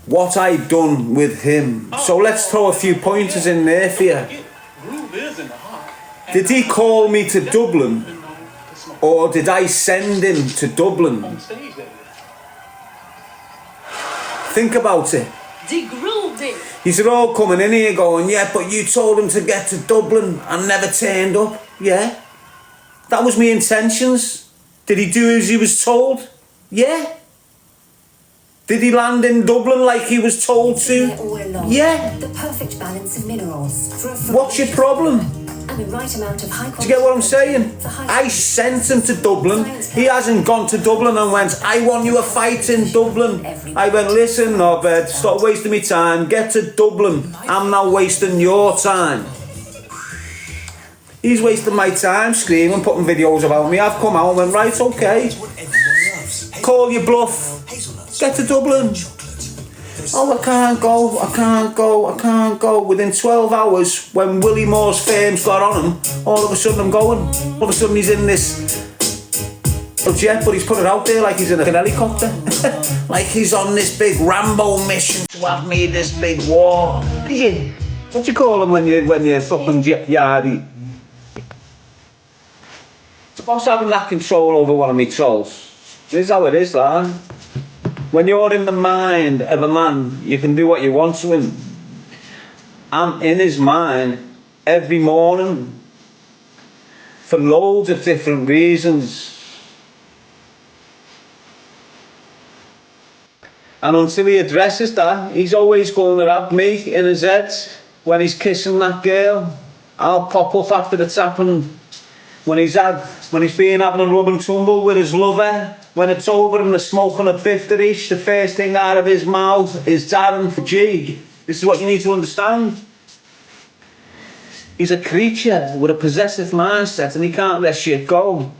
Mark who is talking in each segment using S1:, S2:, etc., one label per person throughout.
S1: what I done with him. So let's throw a few pointers in there for you. Did he call me to Dublin, or did I send him to Dublin? Think about it. He's all coming in here going, yeah, but you told him to get to Dublin and never turned up. Yeah, that was my intentions. Did he do as he was told? Yeah. Did he land in Dublin like he was told to? Yeah.
S2: The perfect balance of minerals.
S1: What's your problem?
S2: And the right amount of high.
S1: Do you get what I'm saying? I sent him to Dublin. He hasn't gone to Dublin and went, I won you a fight in Dublin. I went, listen, Norbert, stop wasting my time. Get to Dublin. I'm not wasting your time. He's wasting my time screaming, putting videos about me. I've come out and went, right, okay. Call your bluff. Get to Dublin. Oh, I can't go. Within 12 hours, when Willie Moore's firms got on him, all of a sudden I'm going. All of a sudden he's in this jet, but he's put it out there like he's in a helicopter. Like he's on this big Rambo mission to have me this big war. What you call him when you're fucking yardy? Supposed to having that control over one of me trolls. This is how it is, lad. When you're in the mind of a man, you can do what you want to him. I'm in his mind every morning for loads of different reasons. And until he addresses that, he's always going to have me in his head when he's kissing that girl. I'll pop up after it's happened. When he's been having a rub and tumble with his lover, when it's over and they're smoking a bifter each, the first thing out of his mouth is Darren Gee. This is what you need to understand. He's a creature with a possessive mindset and he can't let shit go.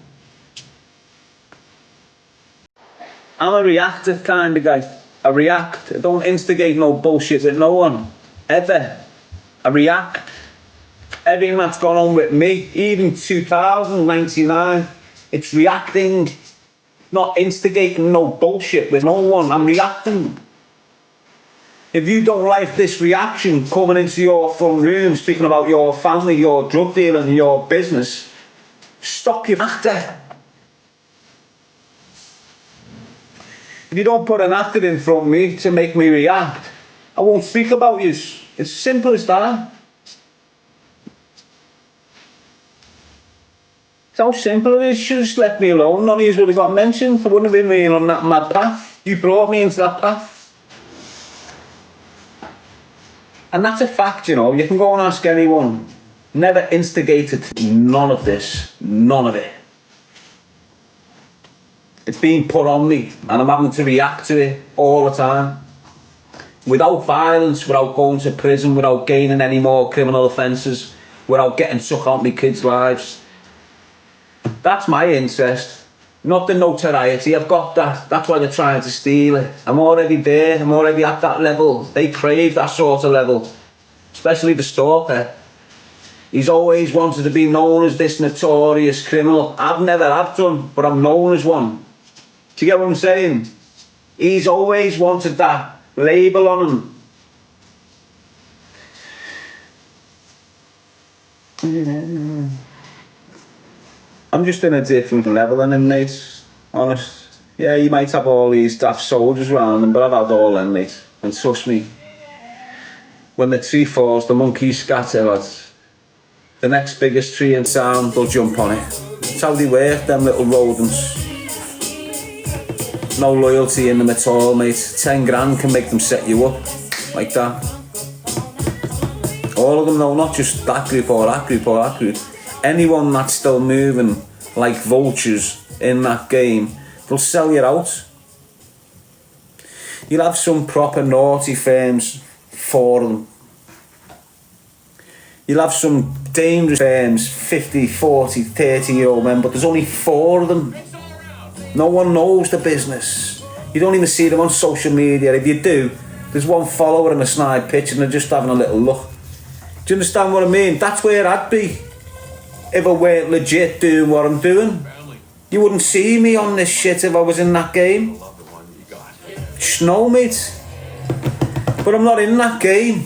S1: I'm a reactive kind of guy. I react. I don't instigate no bullshit with no one. Ever. I react. Everything that's gone on with me, even 2099, it's reacting, not instigating no bullshit with no one. I'm reacting. If you don't like this reaction coming into your front room, speaking about your family, your drug dealing, your business, stop your actor. If you don't put an actor in front of me to make me react, I won't speak about you. It's simple as that. It's how simple it is. You just left me alone. None of you would have got mentioned. I wouldn't have been me on that mad path. You brought me into that path. And that's a fact, you know. You can go and ask anyone. Never instigated none of this. None of it. It's being put on me and I'm having to react to it all the time. Without violence, without going to prison, without gaining any more criminal offences, without getting sucked out of my kids' lives. That's my interest. Not the notoriety, I've got that. That's why they're trying to steal it. I'm already there, I'm already at that level. They crave that sort of level. Especially the stalker. He's always wanted to be known as this notorious criminal. I've never had done, but I'm known as one. Do you get what I'm saying? He's always wanted that label on him. I'm just in a different level than him, mate. Honest. Yeah, you might have all these daft soldiers around them, but I've had all them, mate. And trust me, when the tree falls, the monkeys scatter, lads. The next biggest tree in town, they'll jump on it. That's how they work, them little rodents. No loyalty in them at all, mate. 10 grand can make them set you up like that. All of them, though, not just that group or that group or that group. Anyone that's still moving like vultures in that game, they'll sell you out. You'll have some proper naughty firms for them. You'll have some dangerous firms, 50, 40, 30-year-old men, but there's only 4 of them. No one knows the business. You don't even see them on social media. If you do, there's one follower in a snide pitch and they're just having a little look. Do you understand what I mean? That's where I'd be if I weren't legit doing what I'm doing. You wouldn't see me on this shit if I was in that game. Snow, mate. But I'm not in that game.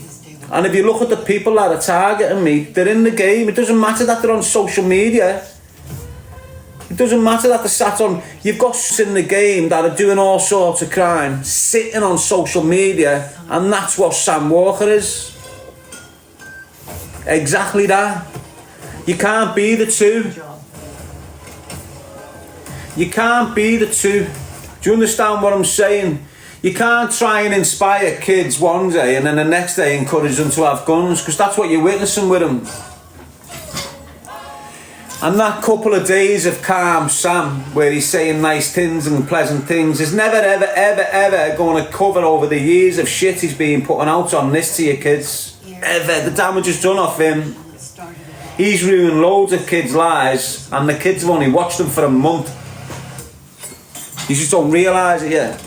S1: And if you look at the people that are targeting me, they're in the game. It doesn't matter that they're on social media. It doesn't matter that they're sat on... You've got in the game that are doing all sorts of crime, sitting on social media, and that's what Sam Walker is. Exactly that. You can't be the two. You can't be the two. Do you understand what I'm saying? You can't try and inspire kids one day and then the next day encourage them to have guns, because that's what you're witnessing with them. And that couple of days of calm Sam, where he's saying nice things and pleasant things, is never, ever, ever, ever going to cover over the years of shit he's been putting out on this to your kids. Ever. The damage is done off him. He's ruined loads of kids' lives, and the kids have only watched them for a month. You just don't realise it yet.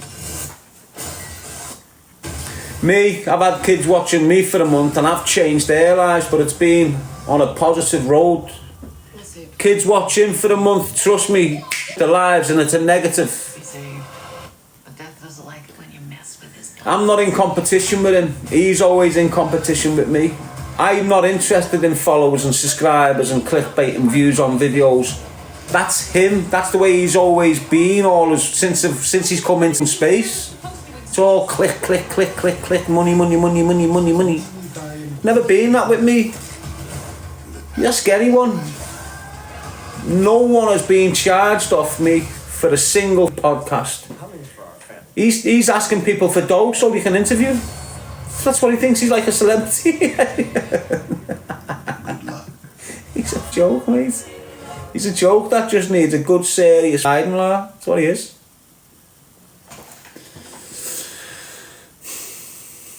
S1: Me, I've had kids watching me for a month and I've changed their lives, but it's been on a positive road. Kids watch him for a month, trust me, their lives, and it's a negative. I'm not in competition with him. He's always in competition with me. I'm not interested in followers and subscribers and clickbait and views on videos. That's him. That's the way he's always been, since he's come into space. It's all click, click, click, click, click, money, money, money, money, money, money. Never been that with me. You're a scary one. No one has been charged off me for a single podcast. He's asking people for dough so he can interview. That's what he thinks, he's like a celebrity. He's a joke, mate. He's a joke that just needs a good serious hiding law. That's what he is.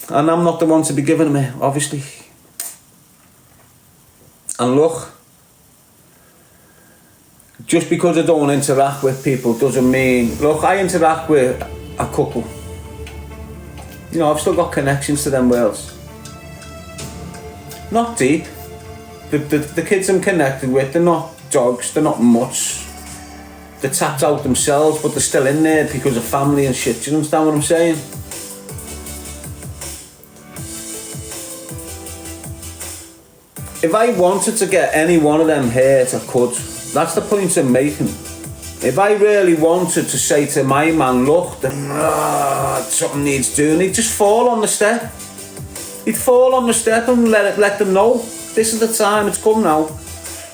S1: And I'm not the one to be giving him it, obviously. And look, just because I don't interact with people doesn't mean... Look, I interact with a couple. You know, I've still got connections to them worlds. Not deep. The kids I'm connected with, they're not dogs, they're not mutts. They're tapped out themselves, but they're still in there because of family and shit. Do you understand what I'm saying? If I wanted to get any one of them hurt, I could. That's the point I'm making. If I really wanted to say to my man, look, something needs doing, he'd just fall on the step. He'd fall on the step and let them know, this is the time, it's come now.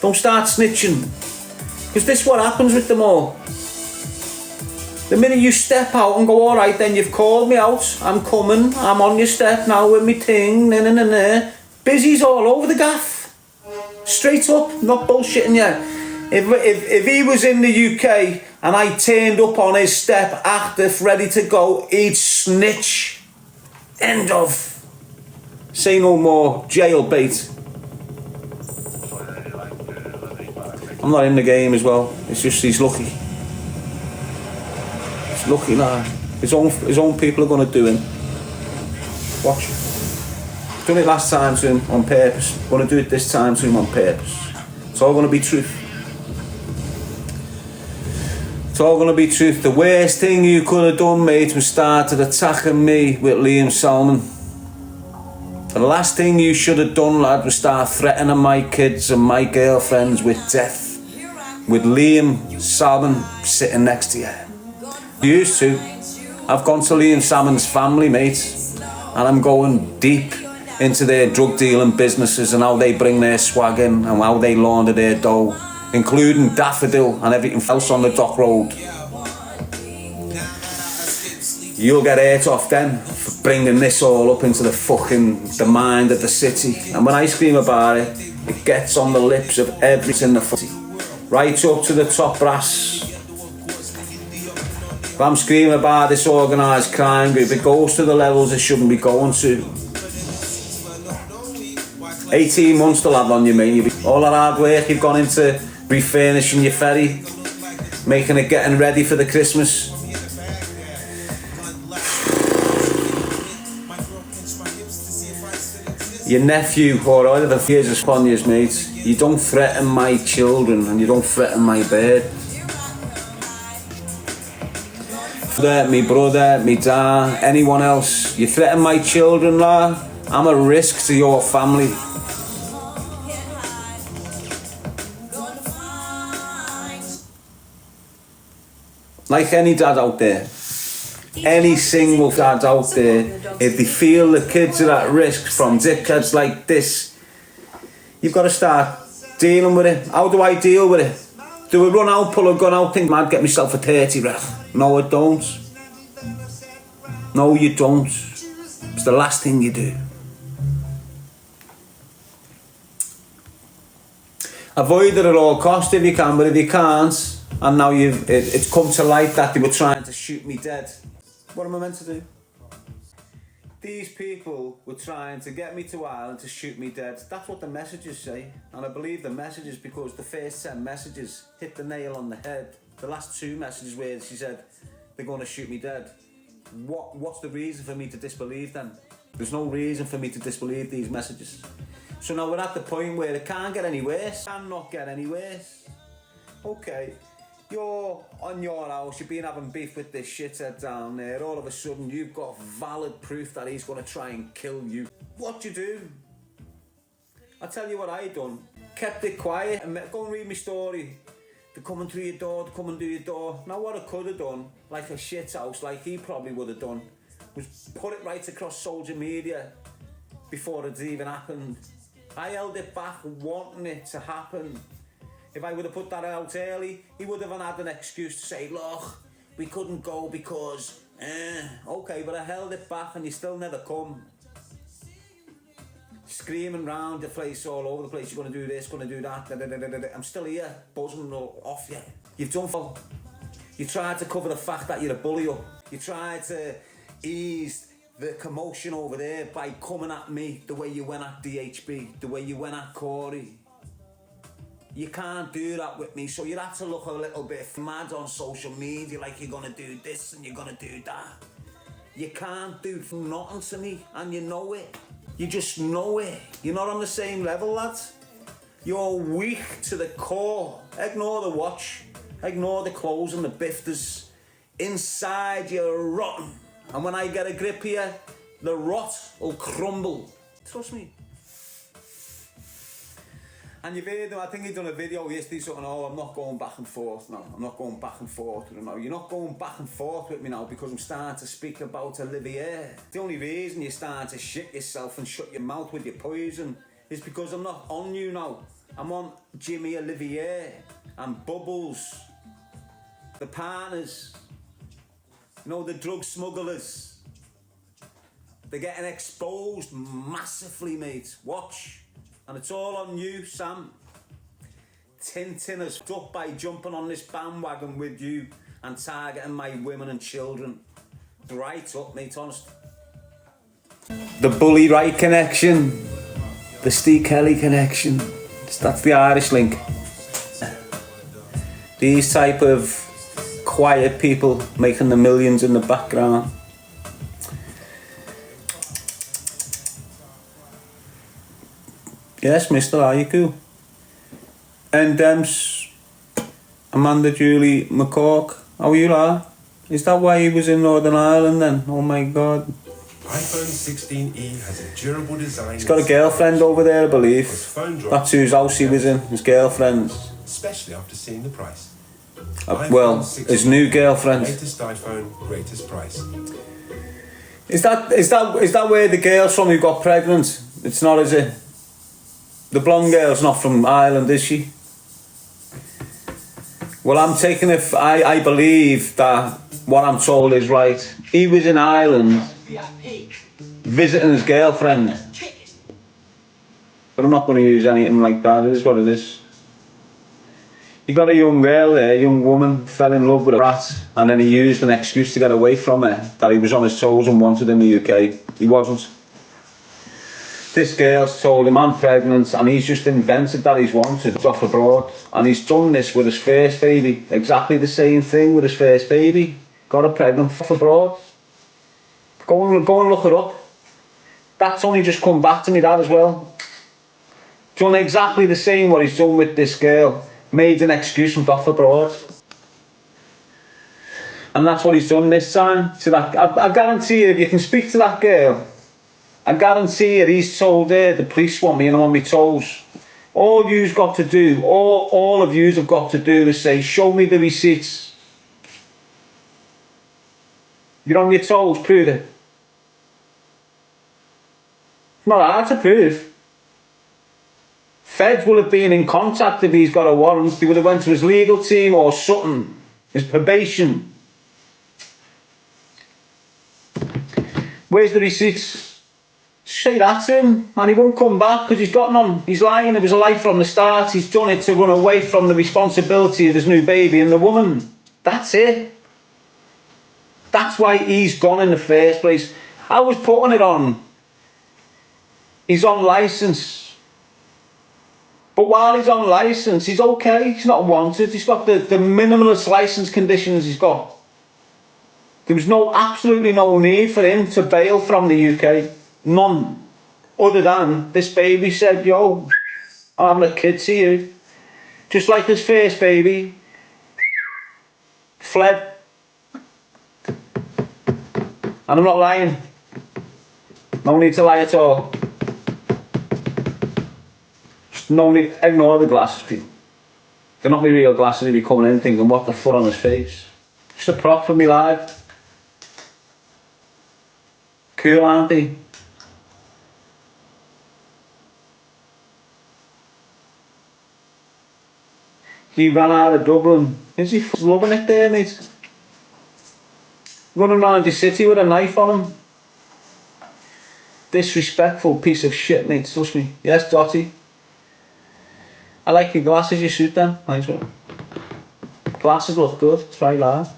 S1: Don't start snitching. Because this is what happens with them all. The minute you step out and go, alright then, you've called me out, I'm coming, I'm on your step now with me thing, Busy's all over the gaff. Straight up, not bullshitting you. If he was in the UK and I turned up on his step, active, ready to go, he'd snitch. End of. Say no more, jailbait. I'm not in the game as well. It's just he's lucky. He's lucky now. His own people are going to do him. Watch. Done it last time to him on purpose. Going to do it this time to him on purpose. It's all going to be truth. It's all going to be truth. The worst thing you could have done, mate, was started attacking me with Liam Salmon. The last thing you should have done, lad, was start threatening my kids and my girlfriends with death. With Liam Salmon sitting next to you. Used to. I've gone to Liam Salmon's family, mate, and I'm going deep into their drug dealing businesses and how they bring their swag in and how they launder their dough, including Daffodil and everything else on the dock road. You'll get hurt off then for bringing this all up into the mind of the city. And when I scream about it, it gets on the lips of everything in the city, right up to the top brass. If I'm screaming about this organised crime group, it goes to the levels it shouldn't be going to. 18 months to have on you, mate. All that hard work you've gone into refurnishing your ferry, making it, getting ready for the Christmas. Your nephew or whatever the years is upon you, mate. You don't threaten my children and you don't threaten my bird. Me brother, me dad, anyone else. You threaten my children, lad, I'm a risk to your family. Like any dad out there, any single dad out there, if they feel the kids are at risk from dickheads like this, you've got to start dealing with it. How do I deal with it? Do I run out, pull a gun out, think I'd get myself a 30 rep? No, I don't. No, you don't. It's the last thing you do. Avoid it at all costs if you can, but if you can't, and now it's come to light that they were trying to shoot me dead, what am I meant to do? These people were trying to get me to Ireland to shoot me dead. That's what the messages say. And I believe the messages because the first 10 messages hit the nail on the head. The last 2 messages where she said, they're going to shoot me dead. What's the reason for me to disbelieve them? There's no reason for me to disbelieve these messages. So now we're at the point where it can't get any worse. Cannot get any worse. Okay. You're on your house, you've been having beef with this shithead down there, all of a sudden you've got valid proof that he's going to try and kill you. What do you do? I'll tell you what I done. Kept it quiet and go and read my story. They're coming through your door, they're coming through your door. Now what I could have done, like a shit house, like he probably would have done, was put it right across social media before it even happened. I held it back wanting it to happen. If I would have put that out early, he would have had an excuse to say, look, we couldn't go because, okay, but I held it back and you still never come. Screaming round the place, all over the place, you're going to do this, going to do that, I'm still here, buzzing off you. You've done for. You tried to cover the fact that you're a bully up. You tried to ease the commotion over there by coming at me the way you went at DHB, the way you went at Corey. You can't do that with me, so you have to look a little bit mad on social media like you're gonna do this and you're gonna do that. You can't do nothing to me, and you know it. You just know it. You're not on the same level, lads. You're weak to the core. Ignore the watch, ignore the clothes and the bifters. Inside you're rotten, and when I get a grip here, the rot will crumble. Trust me. And you've heard him, I think he done a video yesterday saying, oh, I'm not going back and forth now. I'm not going back and forth with him now. You're not going back and forth with me now because I'm starting to speak about Olivier. The only reason you're starting to shit yourself and shut your mouth with your poison is because I'm not on you now. I'm on Jimmy Olivier and Bubbles, the partners, you know, the drug smugglers. They're getting exposed massively, mate. Watch. And it's all on you, Sam. Tintin has up by jumping on this bandwagon with you and targeting my women and children. Right up, mate, honest. The Bully Right connection. The Steve Kelly connection. That's the Irish link. These type of quiet people making the millions in the background. Yes, Mr. Are you cool? And Amanda Julie McCork, how are you, lad? Is that why he was in Northern Ireland then? Oh my God.
S3: iPhone 16e has a durable design.
S1: He's got a girlfriend over there, I believe. That's whose house he was in, his girlfriend.
S3: Especially after seeing the price.
S1: Well, his new girlfriend.
S3: Latest iPhone, greatest price.
S1: Is that where the girl's from who got pregnant? It's not, is it? The blonde girl's not from Ireland, is she? Well, I'm taking it. I believe that what I'm told is right. He was in Ireland visiting his girlfriend. But I'm not going to use anything like that. It is what it is. You got a young girl there, a young woman, fell in love with a rat, and then he used an excuse to get away from her, that he was on his toes and wanted in the UK. He wasn't. This girl's told him, I'm pregnant, and he's just invented that he's wanted off abroad. And he's done this with his first baby. Exactly the same thing with his first baby. Got her pregnant off abroad. Go and look it up. That's only just come back to me, that as well. Done exactly the same what he's done with this girl. Made an excuse and off abroad. And that's what he's done this time. To that, I guarantee you, if you can speak to that girl, I guarantee you he's told her, the police want me and I'm on my toes. All you've got to do, all of yous have got to do is say, show me the receipts. You're on your toes, prove it. It's not hard to prove. Feds will have been in contact if he's got a warrant. They would have went to his legal team or something, his probation. Where's the receipts? Say that to him and he won't come back because he's got none. He's lying. It was a lie from the start. He's done it to run away from the responsibility of his new baby and the woman. That's it. That's why he's gone in the first place. I was putting it on. He's on licence. But while he's on licence, he's okay. He's not wanted. He's got the minimalist licence conditions he's got. There was absolutely no need for him to bail from the UK. None. Other than this baby said, yo, I'm having a kid to you. Just like his first baby. Fled. And I'm not lying. No need to lie at all. Just no need. Ignore the glasses, people. They're not my real glasses. He'd be coming in thinking, what the fuck on his face? Just a prop for me live. Cool, aren't they? He ran out of Dublin. Is he loving it there, mate? Running around the city with a knife on him. Disrespectful piece of shit, mate, trust me. Yes, Dotty. I like your glasses, you suit them. Nice one. Glasses look good, try that.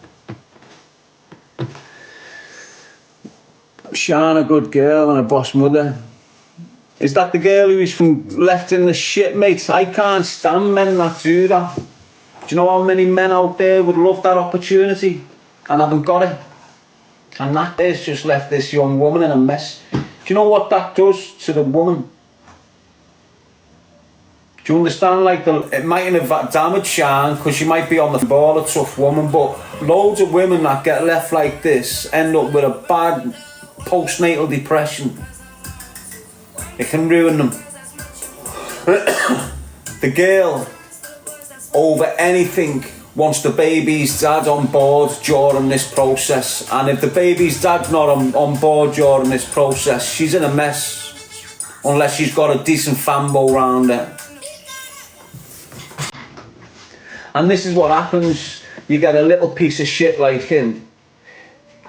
S1: Sean, a good girl and a boss mother. Is that the girl who's from left in the shit, mate? I can't stand men that do that. Do you know how many men out there would love that opportunity and haven't got it? And that has just left this young woman in a mess. Do you know what that does to the woman? Do you understand? Like, it mightn't have damaged Shan because she might be on the ball, a tough woman, but loads of women that get left like this end up with a bad postnatal depression. It can ruin them. The girl, over anything, wants the baby's dad on board during this process, and if the baby's dad's not on board during this process, she's in a mess unless she's got a decent fambo round her. And this is what happens. You get a little piece of shit like him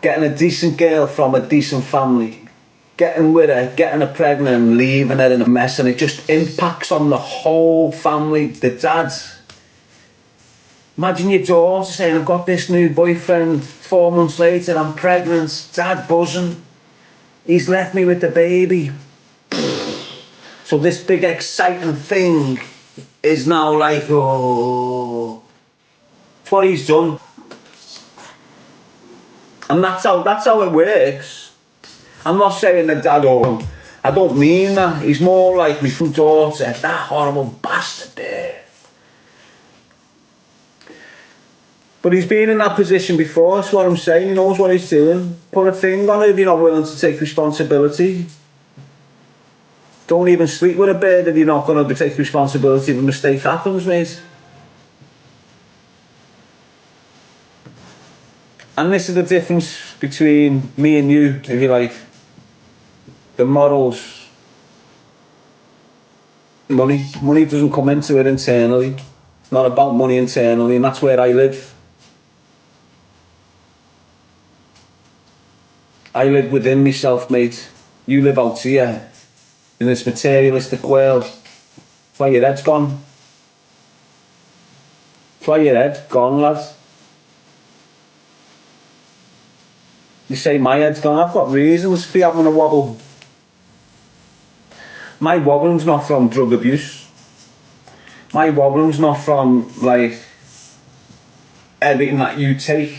S1: getting a decent girl from a decent family, getting with her, getting her pregnant and leaving her in a mess, and it just impacts on the whole family. The dads. Imagine your daughter saying, I've got this new boyfriend, 4 months later, I'm pregnant, dad buzzing. He's left me with the baby. So this big exciting thing is now like, oh. That's what he's done. And that's how it works. I'm not saying that dad, oh, I don't mean that. He's more like my daughter, that horrible bastard there. But he's been in that position before, that's what I'm saying. He knows what he's doing. Put a thing on it if you're not willing to take responsibility. Don't even sleep with a bird if you're not going to take responsibility if a mistake happens, mate. And this is the difference between me and you, if you like. The morals. Money doesn't come into it internally. It's not about money internally, and that's where I live. I live within myself, mate. You live out here in this materialistic world. That's why your head's gone. That's why your head's gone, lads. You say my head's gone. I've got reasons for having a wobble. My wobbling's not from drug abuse. My wobbling's not from, like, everything that you take.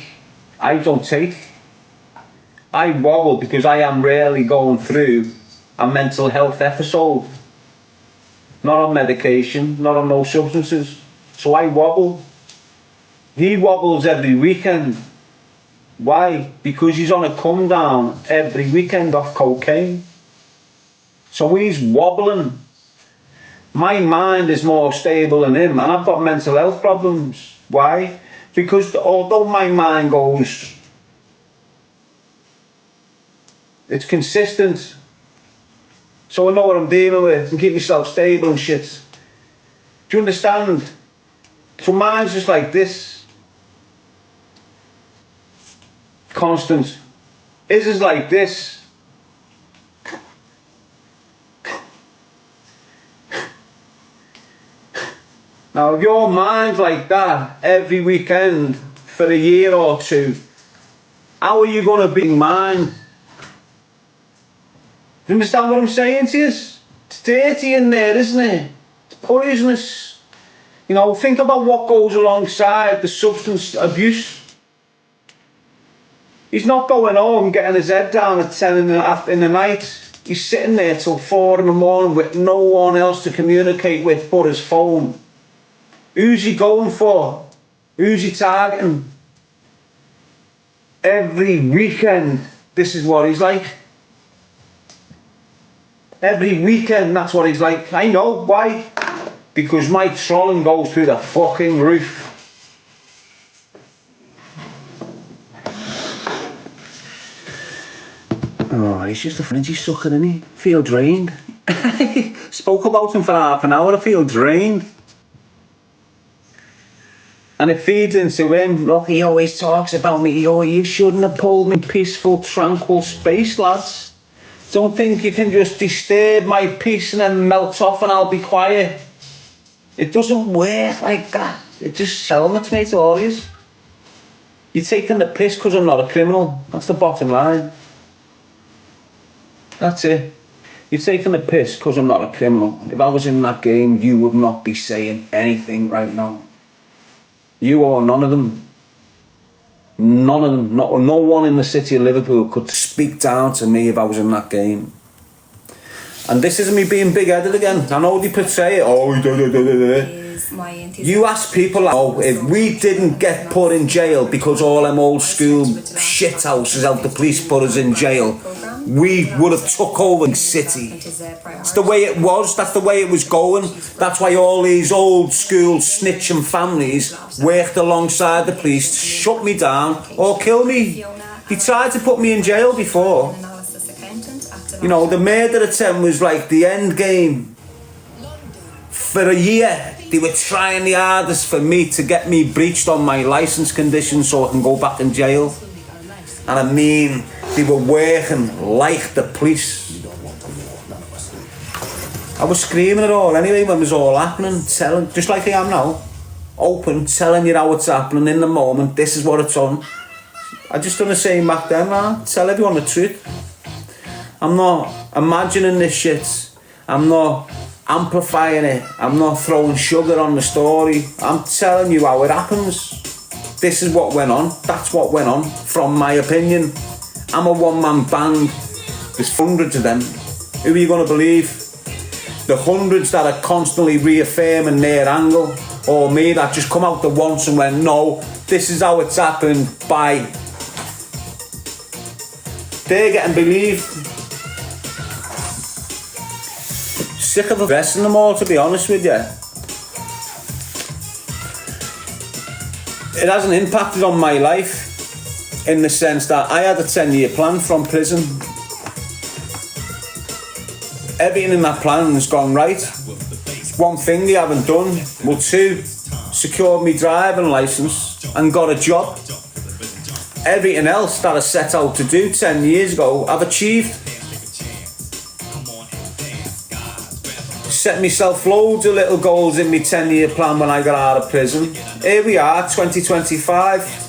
S1: I don't take. I wobble because I am rarely going through a mental health episode. Not on medication, not on no substances. So I wobble. He wobbles every weekend. Why? Because he's on a come down every weekend off cocaine. So he's wobbling. My mind is more stable than him, and I've got mental health problems. Why? Because although my mind goes, it's consistent. So I know what I'm dealing with and keep myself stable and shit. Do you understand? So mine's just like this. Constant. His is like this. Now, if your mind's like that every weekend for a year or two, how are you going to be mine? Do you understand what I'm saying to you? It's dirty in there, isn't it? It's poisonous. You know, think about what goes alongside the substance abuse. He's not going home getting his head down at 10 in the night. He's sitting there till 4 in the morning with no one else to communicate with but his phone. Who's he going for? Who's he targeting? Every weekend, this is what he's like. Every weekend, that's what he's like. I know, why? Because my trolling goes through the fucking roof. Oh, he's just a fringy sucker, isn't he? Feel drained. Spoke about him for half an hour, I feel drained. And it feeds into him. Look, he always talks about me. Oh, you shouldn't have pulled me peaceful, tranquil space, lads. Don't think you can just disturb my peace and then melt off and I'll be quiet. It doesn't work like that. It just helmets me to all yous. You're taking the piss because I'm not a criminal. That's the bottom line. That's it. You're taking the piss because I'm not a criminal. If I was in that game, you would not be saying anything right now. You or none of them. None of them. No one in the city of Liverpool could speak down to me if I was in that game. And this isn't me being big-headed again. I know they portray it. Oh, you ask people like, oh, if we didn't get put in jail because all them old school shit houses out the police put us in jail, we would have took over the city. It's the way it was. That's the way it was going. That's why all these old school snitching families worked alongside the police to shut me down or kill me. They tried to put me in jail before. You know, the murder attempt was like the end game. For a year, they were trying the hardest for me to get me breached on my licence conditions so I can go back in jail. And I mean, they were working like the police. I was screaming it all anyway when it was all happening, telling, just like I am now, open, telling you how it's happening in the moment, this is what it's on. I just done the same back then, man. Tell everyone the truth. I'm not imagining this shit. I'm not amplifying it. I'm not throwing sugar on the story. I'm telling you how it happens. This is what went on. That's what went on, from my opinion. I'm a one-man band. There's hundreds of them. Who are you going to believe? The hundreds that are constantly reaffirming their angle, or me that just come out the once and went, no, this is how it's happened, bye. They're getting believed. Sick of addressing them all, to be honest with you. It hasn't impacted on my life in the sense that I had a 10-year plan from prison. Everything in that plan has gone right. One thing they haven't done, well, two, secured me driving licence and got a job. Everything else that I set out to do 10 years ago, I've achieved. Set myself loads of little goals in my 10-year plan when I got out of prison. Here we are, 2025.